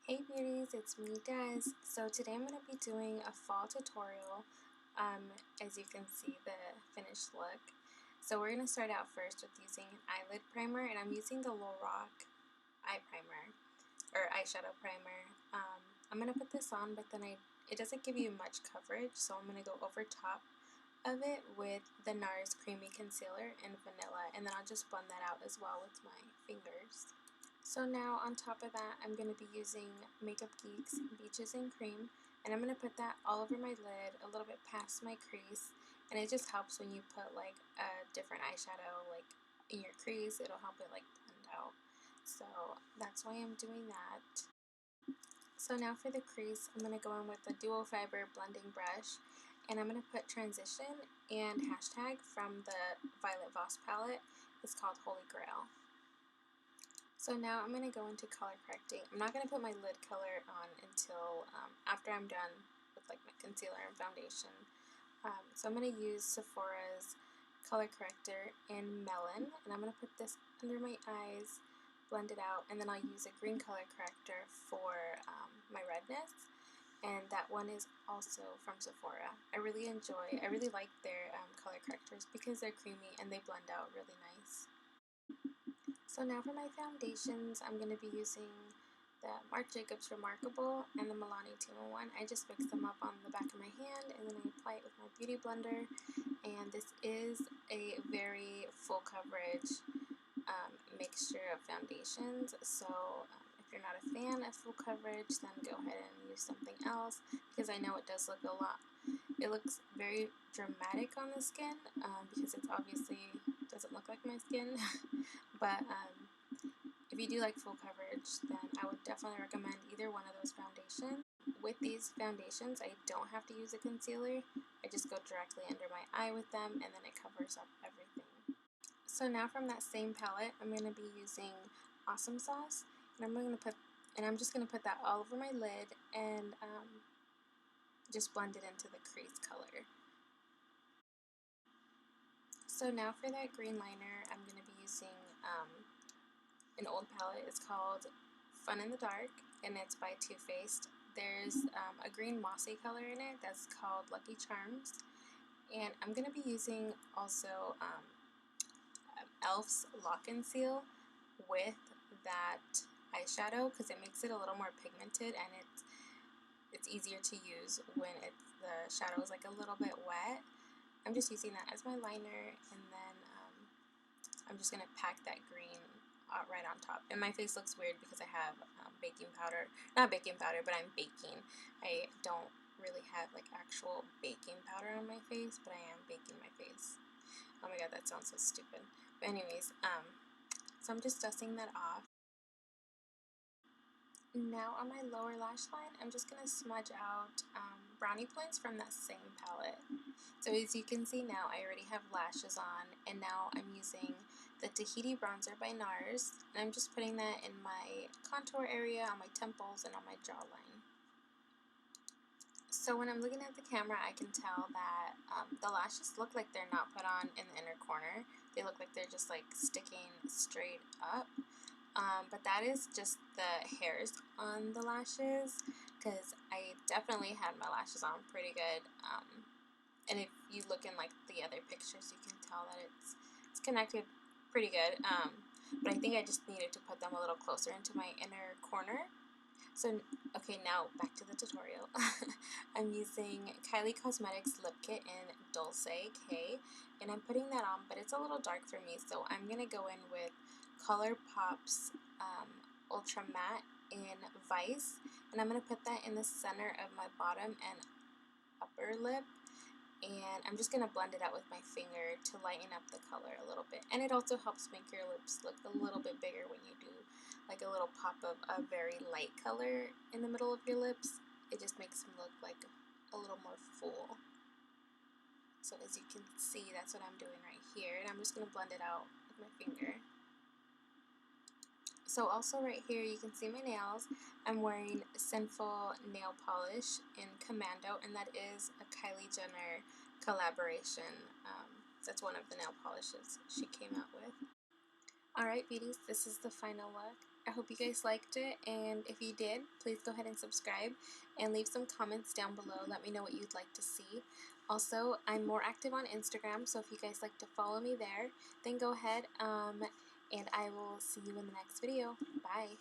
Hey beauties, it's me Des. So today I'm going to be doing a fall tutorial. As you can see, the finished look. So we're going to start out first with using an eyelid primer, and I'm using the Lorac eye primer or eyeshadow primer. I'm going to put this on, but then it doesn't give you much coverage, so I'm going to go over top of it with the NARS creamy concealer and vanilla, and then I'll just blend that out as well with my fingers. So now on top of that, I'm going to be using Makeup Geek's Beaches and Cream, and I'm going to put that all over my lid, a little bit past my crease, and it just helps when you put like a different eyeshadow like in your crease, it'll help it like blend out. So that's why I'm doing that. So now for the crease, I'm going to go in with the dual fiber blending brush, and I'm going to put Transition and Hashtag from the Violet VOSS palette. It's called Holy Grail. So now I'm going to go into color correcting. I'm not going to put my lid color on until after I'm done with like my concealer and foundation. So I'm going to use Sephora's color corrector in Melon, and I'm going to put this under my eyes, blend it out, and then I'll use a green color corrector for my redness, and that one is also from Sephora. I really like their color correctors because they're creamy and they blend out really nice. So now for my foundations, I'm going to be using the Marc Jacobs Remarkable and the Milani 2-in-1. I just mix them up on the back of my hand and then I apply it with my beauty blender. And this is a very full coverage mixture of foundations. So if you're not a fan of full coverage, then go ahead and use something else, because I know it does look it looks very dramatic on the skin because it's obviously doesn't look like my skin. But if you do like full coverage, then I would definitely recommend either one of those foundations. With these foundations, I don't have to use a concealer. I just go directly under my eye with them, and then it covers up everything. So now from that same palette, I'm going to be using Awesome Sauce, and I'm just going to put that all over my lid and just blend it into the crease color. So now for that green liner, I'm going to be using an old palette. It's called Fun in the Dark, and it's by Too Faced. There's a green mossy color in it that's called Lucky Charms, and I'm going to be using also E.L.F's Lock and Seal with that eyeshadow because it makes it a little more pigmented, and it's easier to use when the shadow is like a little bit wet. I'm just using that as my liner, and then I'm just going to pack that green right on top. And my face looks weird because I have baking powder. Not baking powder, but I'm baking. I don't really have like actual baking powder on my face, but I am baking my face. Oh my god, that sounds so stupid. But anyways, so I'm just dusting that off. Now on my lower lash line, I'm just going to smudge out brownie points from that same palette. So as you can see now, I already have lashes on, and now I'm using the Tahiti bronzer by NARS, and I'm just putting that in my contour area, on my temples, and on my jawline. So when I'm looking at the camera, I can tell that the lashes look like they're not put on in the inner corner. They look like they're just like sticking straight up. But that is just the hairs on the lashes, because I definitely had my lashes on pretty good. And if you look in like the other pictures, you can tell that it's connected pretty good. But I think I just needed to put them a little closer into my inner corner. So, okay, now back to the tutorial. I'm using KYLIE Cosmetics Lip Kit in Dulce K, and I'm putting that on, but it's a little dark for me, so I'm going to go in with ColourPop's Ultra Matte in Vice, and I'm going to put that in the center of my bottom and upper lip, and I'm just going to blend it out with my finger to lighten up the color a little bit. And it also helps make your lips look a little bit bigger when you do like a little pop of a very light color in the middle of your lips. It just makes them look like a little more full. So as you can see, that's what I'm doing right here, and I'm just going to blend it out with my finger. So also right here, you can see my nails. I'm wearing Sinful nail polish in Commando, and that is a Kylie Jenner collaboration. That's one of the nail polishes she came out with. Alright beauties, this is the final look. I hope you guys liked it, and if you did, please go ahead and subscribe and leave some comments down below. Let me know what you'd like to see. Also, I'm more active on Instagram, so if you guys like to follow me there, then go ahead, and I will see you in the next video. Bye!